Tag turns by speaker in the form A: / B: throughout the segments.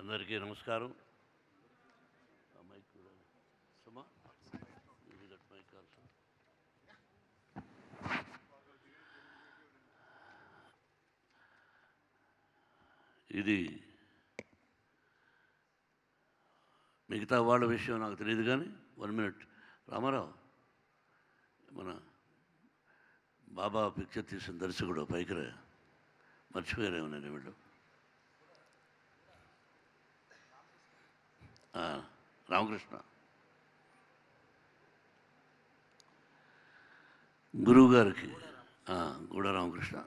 A: అందరికీ నమస్కారం. ఇది మిగతా వాళ్ళ విషయం నాకు తెలియదు, కానీ 1 minute రామారావు, మన బాబా పిక్చర్ తీసిన దర్శకుడు పైకి మర్చిపోయారేమో నేను వీళ్ళు. రామకృష్ణ గురువు గారికి, గూడ రామకృష్ణ,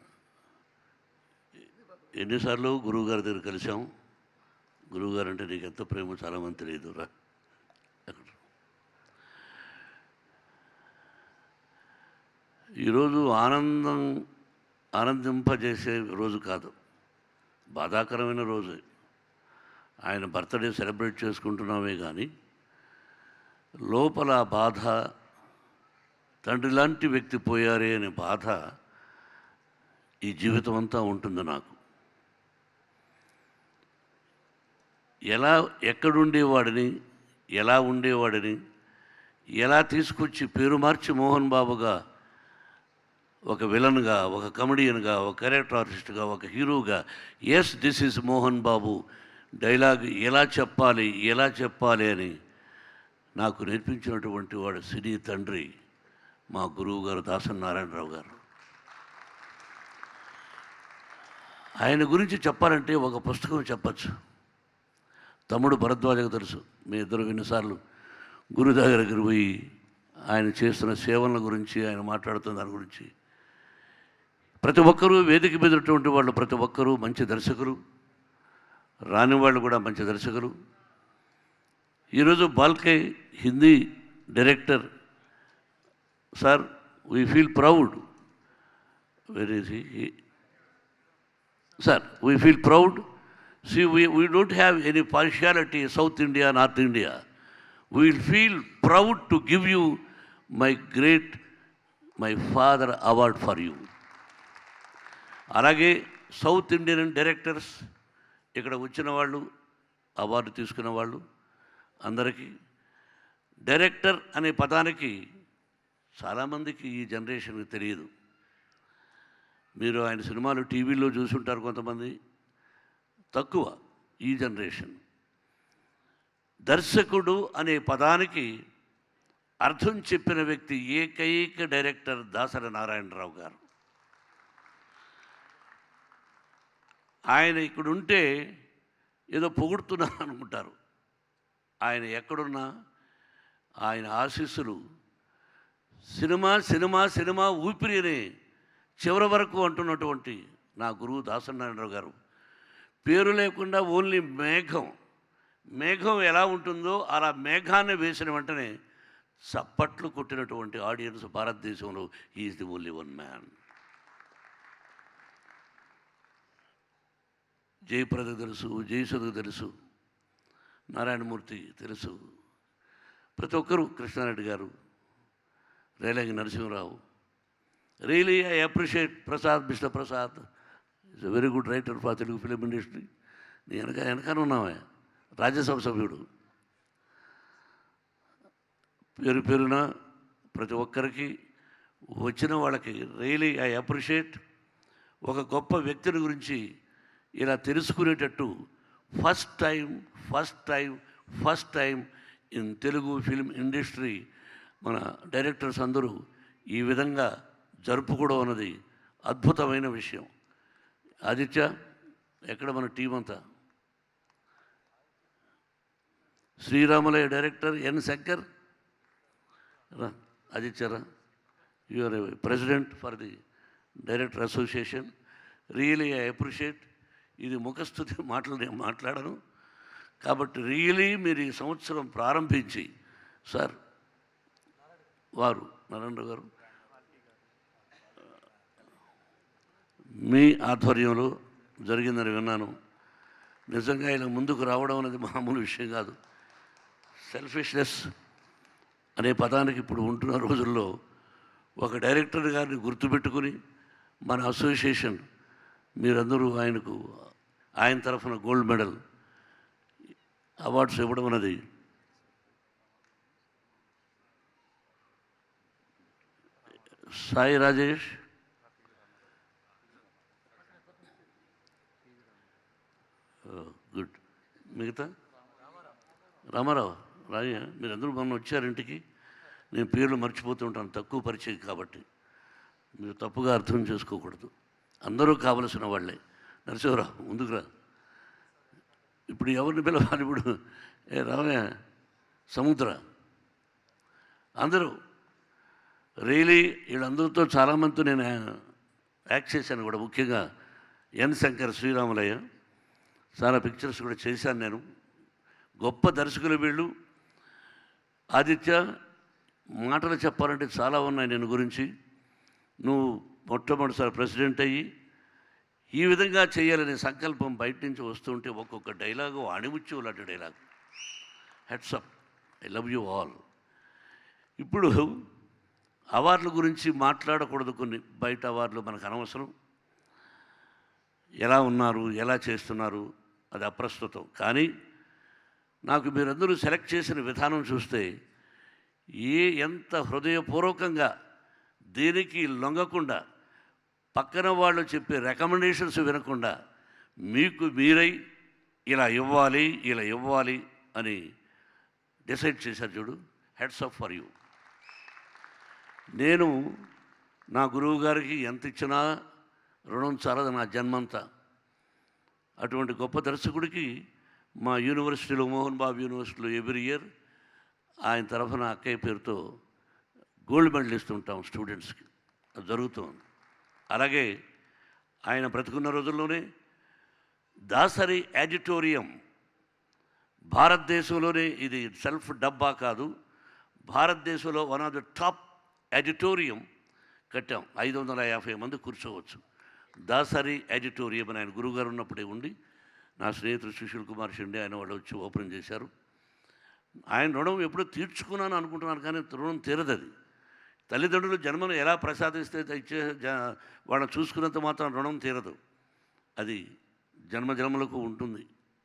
A: ఎన్నిసార్లు గురువు గారి దగ్గర కలిసాం. గురువు గారు అంటే నీకు ఎంత ప్రేమో చాలామంది తెలియదు రా. ఈరోజు ఆనందింపజేసే రోజు కాదు, బాధాకరమైన రోజు. ఆయన బర్త్డే సెలబ్రేట్ చేసుకుంటున్నామే కానీ లోపల బాధ, తండ్రి లాంటి వ్యక్తి పోయారే అనే బాధ ఈ జీవితం అంతా ఉంటుంది నాకు. ఎక్కడుండేవాడిని, ఎలా ఉండేవాడిని, ఎలా తీసుకొచ్చి పేరు మార్చి మోహన్ బాబుగా, ఒక విలన్గా, ఒక కమెడియన్గా, ఒక క్యారెక్టర్ ఆర్టిస్ట్గా, ఒక హీరోగా, yes this is Mohan Babu dialogue ఎలా చెప్పాలి అని నాకు నేర్పించినటువంటి వాడు సినీ తండ్రి మా గురువు గారు దాసరి నారాయణరావు గారు. ఆయన గురించి చెప్పాలంటే ఒక పుస్తకం చెప్పచ్చు. తమ్ముడు భరద్వాజకు తెలుసు, మీ ఇద్దరు ఎన్నిసార్లు గురు దగ్గరికి పోయి ఆయన చేస్తున్న సేవల గురించి, ఆయన మాట్లాడుతున్న దాని గురించి. ప్రతి ఒక్కరూ వేదిక మీదటువంటి వాళ్ళు, ప్రతి ఒక్కరూ మంచి దర్శకులు, రాని వాళ్ళు కూడా మంచి దర్శకులు. ఈరోజు Phalke Hindi director sir, we feel proud. Where is he? Sir, we feel proud. See, we don't have any partiality, South India, North India. We will feel proud to give you my father award for you. అలాగే south Indian directors ఇక్కడ వచ్చిన వాళ్ళు, award తీసుకున్న వాళ్ళు అందరికీ, director అనే పదానికి చాలామందికి ఈ జనరేషన్కి తెలియదు. మీరు ఆయన సినిమాలు టీవీలో చూసుంటారు కొంతమంది, తక్కువ ఈ జనరేషన్. దర్శకుడు అనే పదానికి అర్థం చెప్పిన వ్యక్తి ఏకైక డైరెక్టర్ దాసరి నారాయణరావు గారు. ఆయన ఇక్కడుంటే ఏదో పొగుడుతున్నారు అనుకుంటారు. ఆయన ఎక్కడున్నా ఆయన ఆశీస్సులు సినిమా సినిమా సినిమా ఊపిరి అనే చివరి వరకు అంటున్నటువంటి నా గురువు దాసరి నారాయణరావు గారు. పేరు లేకుండా ఓన్లీ మేఘం ఎలా ఉంటుందో అలా మేఘాన్ని వేసిన వెంటనే చప్పట్లు కొట్టినటువంటి ఆడియన్స్ భారతదేశంలో is the only one man. Jayaprada తెలుసు, జయసుధకు తెలుసు, నారాయణమూర్తి తెలుసు, ప్రతి ఒక్కరూ, Krishnareddy garu, Relangi Narasimharao. Really I appreciate Prasad, mister Prasad is a very good writer for Telugu film industry. నీ వెనకాల ఉన్నావే, రాజ్యసభ సభ్యుడు. పేరున ప్రతి ఒక్కరికి, వచ్చిన వాళ్ళకి రియలీ ఐ అప్రిషియేట్. ఒక గొప్ప వ్యక్తిని గురించి ఇలా తెలుసుకునేటట్టు first time in Telugu film industry మన డైరెక్టర్స్ అందరూ ఈ విధంగా జరుపుకోవడం అన్నది అద్భుతమైన విషయం. ఆదిత్య, ఎక్కడ మన టీం అంతా? శ్రీరామలయ డైరెక్టర్ ఎన్ శంకర్ రా. ఆదిత్యరా, you are president for the director association. Really I appreciate. ఇది ముఖస్థుతి మాటలు నేను మాట్లాడను కాబట్టి రియలీ మీరు ఈ సంవత్సరం ప్రారంభించి, సార్ వారు నారాయణరావు గారు మీ ఆధ్వర్యంలో జరిగిందని విన్నాను. నిజంగా ఇలా ముందుకు రావడం అనేది మామూలు విషయం కాదు. సెల్ఫిష్నెస్ అనే పదానికి ఇప్పుడు ఉంటున్న రోజుల్లో ఒక డైరెక్టర్ గారిని గుర్తుపెట్టుకుని మన అసోసియేషన్ మీరందరూ ఆయన తరఫున గోల్డ్ మెడల్ అవార్డ్స్ ఇవ్వడం అన్నది సాయి రాజేష్, గుడ్. మిగతా రామారావు రాజయ్య, మీరందరూ మొన్న వచ్చారు ఇంటికి. నేను పేర్లు మర్చిపోతూ ఉంటాను, తక్కువ పరిచయం కాబట్టి మీరు తప్పుగా అర్థం చేసుకోకూడదు. అందరూ కావలసిన వాళ్ళే. నరసింహరావు ముందుకు రా. ఇప్పుడు ఎవరిని పిలవాలి? ఇప్పుడు రామయ్య, సముద్ర, అందరూ రియలీ వీళ్ళందరితో చాలామందితో నేను యాక్ట్ చేశాను కూడా. ముఖ్యంగా ఎన్ శంకర్, శ్రీరాములయ్య, చాలా పిక్చర్స్ కూడా చేశాను నేను. గొప్ప దర్శకులు వీళ్ళు. ఆదిత్య, మాటలు చెప్పాలంటే చాలా ఉన్నాయి నేను గురించి. నువ్వు మొట్టమొదటిసారి ప్రెసిడెంట్ అయ్యి ఈ విధంగా చేయాలనే సంకల్పం బయట నుంచి వస్తుంటే ఒక్కొక్క డైలాగు అణిముత్యం లాంటి dialogue. Heads up, I love you all. ఇప్పుడు అవార్డుల గురించి మాట్లాడకూడదు, కొన్ని బయట అవార్డులు మనకు అనవసరం. ఎలా ఉన్నారు, ఎలా చేస్తున్నారు అది అప్రస్తుతం. కానీ నాకు మీరందరూ సెలెక్ట్ చేసిన విధానం చూస్తే ఎంత హృదయపూర్వకంగా, దేనికి లొంగకుండా, పక్కన వాళ్ళు చెప్పే రికమెండేషన్స్ వినకుండా మీకు మీరై ఇలా ఇవ్వాలి, ఇలా ఇవ్వాలి అని డిసైడ్ చేశారు చూడు. Heads up for you. నేను నా గురువు గారికి ఎంత ఇచ్చినా రుణం చాలదు నా జన్మంతా. అటువంటి గొప్ప దర్శకుడికి మా యూనివర్సిటీలో, మోహన్ బాబు యూనివర్సిటీలో ఎవ్రీ ఇయర్ ఆయన తరఫున అక్కయ్య పేరుతో గోల్డ్ మెడల్ ఇస్తుంటాం స్టూడెంట్స్కి. అది జరుగుతుంది. అలాగే ఆయన బ్రతుకున్న రోజుల్లోనే దాసరి ఆడిటోరియం, భారతదేశంలోనే, ఇది సెల్ఫ్ డబ్బా కాదు, భారతదేశంలో one of the top auditorium కట్టాం. 550 మంది కూర్చోవచ్చు. దాసరి ఆడిటోరియం అని ఆయన గురువుగారు ఉన్నప్పుడే ఉండి, నా స్నేహితుడు సుశీల్ కుమార్ షిండే ఆయన వాళ్ళు వచ్చి ఓపెన్ చేశారు. ఆయన రుణం ఎప్పుడో తీర్చుకున్నాను అనుకుంటున్నాను, కానీ రుణం తీరదు. అది తల్లిదండ్రులు జన్మను ఎలా ప్రసాదిస్తే ఇచ్చే వాళ్ళని చూసుకున్నంత మాత్రం రుణం తీరదు. అది జన్మజన్మలకు ఉంటుంది,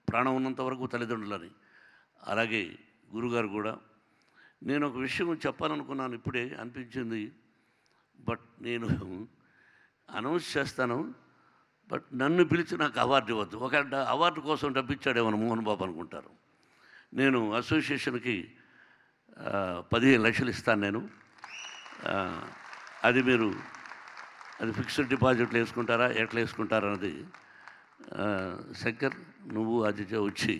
A: ప్రాణం ఉన్నంత వరకు తల్లిదండ్రులని. అలాగే గురుగారు కూడా. నేను ఒక విషయం చెప్పాలనుకున్నాను, ఇప్పుడే అనిపించింది, బట్ నేను అనౌన్స్ చేస్తాను. బట్ నన్ను పిలిచి నాకు అవార్డు ఇవ్వద్దు. ఒక అవార్డు కోసం డబ్బిచ్చాడేమో మోహన్ బాబు అనుకుంటారు. నేను అసోసియేషన్కి 15 లక్షలు ఇస్తాను నేను. అది మీరు అది ఫిక్స్డ్ డిపాజిట్లు వేసుకుంటారా, ఎట్లా వేసుకుంటారా అన్నది శంకర్, నువ్వు ఆదిత్య వచ్చి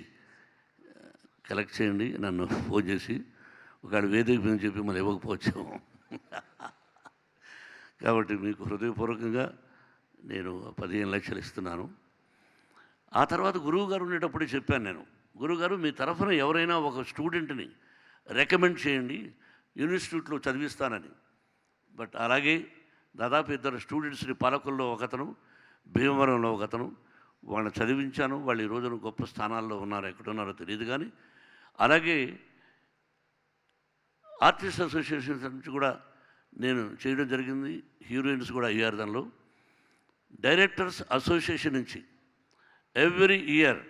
A: కలెక్ట్ చేయండి. నన్ను ఫోన్ చేసి ఒకవేళ వేదిక మీద చెప్పి మళ్ళీ ఇవ్వకపోవచ్చాము. కాబట్టి మీకు హృదయపూర్వకంగా నేను 15 లక్షలు ఇస్తున్నాను. ఆ తర్వాత గురువుగారు ఉండేటప్పుడే చెప్పాను నేను, గురువుగారు మీ తరఫున ఎవరైనా ఒక స్టూడెంట్ని రికమెండ్ చేయండి, ఇన్స్టిట్యూట్లో చదివిస్తానని. బట్ అలాగే దాదాపు 2 స్టూడెంట్స్ని, పాలకుల్లో ఒకతను, భీమవరంలో ఒకతను, వాళ్ళని చదివించాను. వాళ్ళు ఈ రోజున గొప్ప స్థానాల్లో ఉన్నారు, ఎక్కడున్నారో తెలియదు. కానీ అలాగే ఆర్టిస్ట్ అసోసియేషన్స్ నుంచి కూడా నేను చేయడం జరిగింది. హీరోయిన్స్ కూడా అయ్యారు దానిలో. డైరెక్టర్స్ అసోసియేషన్ నుంచి every year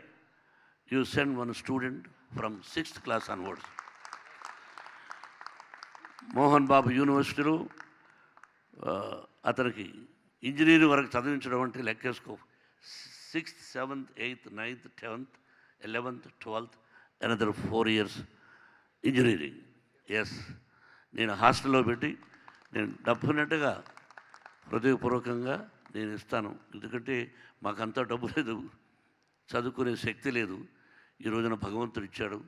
A: you send 1 student from 6th class onwards. Mohan Babu యూనివర్సిటీలో అతనికి ఇంజనీరింగ్ వరకు చదివించడం అంటే లెక్కేసుకో. 6th, 7th, 8th, 9th, 10th, 11th, 12th, another 4 years engineering. Yes, నేను హాస్టల్లో పెట్టి నేను డెఫినెట్గా హృదయపూర్వకంగా నేను ఇస్తాను. ఎందుకంటే మాకంతా డబ్బు లేదు, చదువుకునే శక్తి లేదు. ఈ రోజున భగవంతుడు ఇచ్చాడు.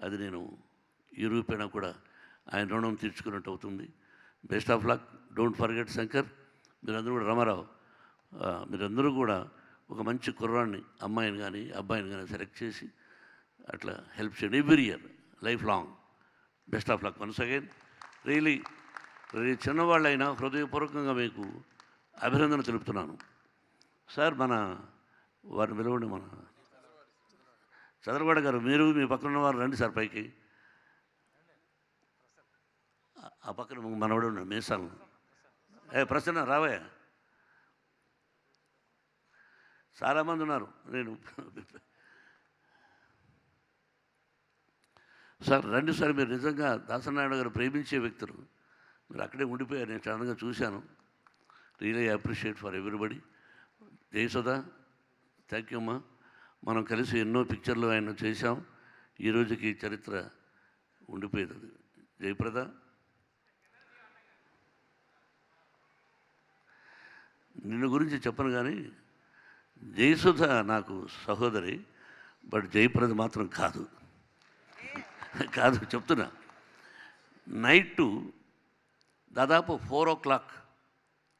A: అది నేను ఈ రూపేణా కూడా ఆయన రుణం తీర్చుకున్నట్టు అవుతుంది. Best of luck. Don't forget Shankar. మీరందరూ కూడా, రామారావు, మీరందరూ కూడా ఒక మంచి కుర్రాన్ని, అమ్మాయిని కానీ అబ్బాయిని కానీ సెలెక్ట్ చేసి అట్లా హెల్ప్ చేయండి. Every year, life long. Best of luck once again. Really చిన్నవాళ్ళైనా హృదయపూర్వకంగా మీకు అభినందన తెలుపుతున్నాను. సార్, మన వారిని పిలవండి. మన చంద్రబాబు గారు, మీరు మీ పక్కన వారు రండి సార్ పైకి. ఆ పక్కన మనవాడు ఉన్నాడు, మీసాలు. ప్రసన్న రావయ్య. చాలామంది ఉన్నారు. నేను సార్ రండి సార్, మీరు నిజంగా దాసనారాయణ గారు ప్రేమించే వ్యక్తులు, మీరు అక్కడే ఉండిపోయారు, నేను సడన్గా చూశాను. Really appreciate for everybody. Jayasudha, thank you అమ్మా. మనం కలిసి ఎన్నో పిక్చర్లు ఆయన చేశాం, ఈ రోజుకి చరిత్ర ఉండిపోయేది. జయప్రద, నిన్ను గురించి చెప్పను కానీ జయసుధ నాకు సహోదరి, బట్ జయప్రద మాత్రం కాదు. కాదు చెప్తున్నా. నైటు దాదాపు 4 o'clock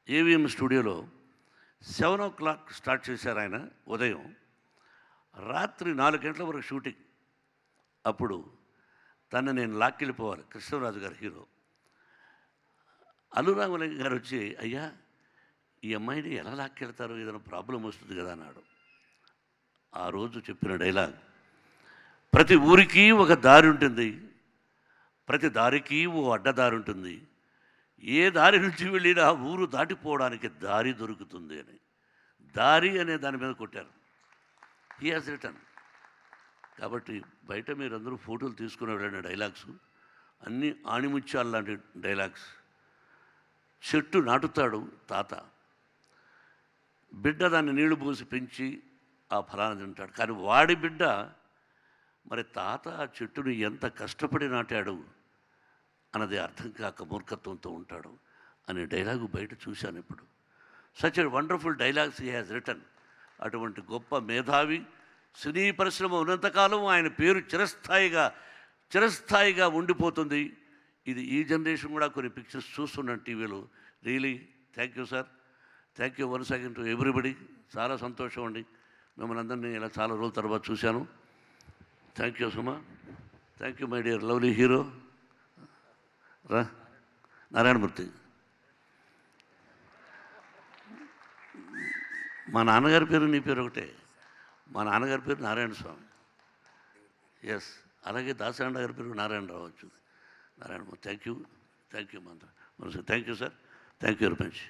A: ఏవిఎం స్టూడియోలో 7 o'clock స్టార్ట్ చేశారు ఆయన ఉదయం, రాత్రి 4 గంటల వరకు షూటింగ్. అప్పుడు తను నేను లాక్కెళ్ళిపోవాలి, కృష్ణరాజు గారు హీరో. అల్లురామలింగ గారు వచ్చి, అయ్యా ఈ అమ్మాయిని ఎలా లాక్కెళ్తారు, ఏదైనా ప్రాబ్లం వస్తుంది కదా అన్నాడు. ఆ రోజు చెప్పిన డైలాగ్, ప్రతి ఊరికి ఒక దారి ఉంటుంది, ప్రతి దారికి ఓ అడ్డదారి ఉంటుంది, ఏ దారి నుంచి వెళ్ళినా ఊరు దాటిపోవడానికి దారి దొరుకుతుంది అని. దారి అనే దాని మీద కొట్టారు. He has return. కాబట్టి బయట మీరందరూ ఫోటోలు తీసుకుని వెళ్ళిన డైలాగ్స్ అన్నీ ఆణిముత్యాలు లాంటి డైలాగ్స్. చెట్టు నాటుతాడు తాత, బిడ్డ దాన్ని నీళ్లు పోసి పెంచి ఆ ఫలాన్ని తింటాడు. కానీ వాడి బిడ్డ మరి తాత ఆ చెట్టుని ఎంత కష్టపడి నాటాడు అన్నది అర్థం కాక మూర్ఖత్వంతో ఉంటాడు అనే డైలాగు బయట చూశాను ఇప్పుడు. Such a wonderful dialogues he has return. అటువంటి గొప్ప మేధావి, సినీ పరిశ్రమ ఉన్నంతకాలం ఆయన పేరు చిరస్థాయిగా ఉండిపోతుంది. ఇది ఈ జనరేషన్ కూడా కొన్ని పిక్చర్స్ చూస్తున్నాను టీవీలో. Really thank you sir, thank you once again to everybody. చాలా సంతోషం అండి, మిమ్మల్ని అందరినీ ఇలా చాలా రోజుల తర్వాత చూశాను. Thank you Suma, thank you my dear lovely hero. రా నారాయణమూర్తి, మా నాన్నగారి పేరు నీ పేరు ఒకటే. మా నాన్నగారి పేరు నారాయణ స్వామి. ఎస్, అలాగే దాసరాయణ గారి పేరు నారాయణరావు వచ్చింది. Narayanamurthy, thank you Mantra. Thank you sir, thank you very much.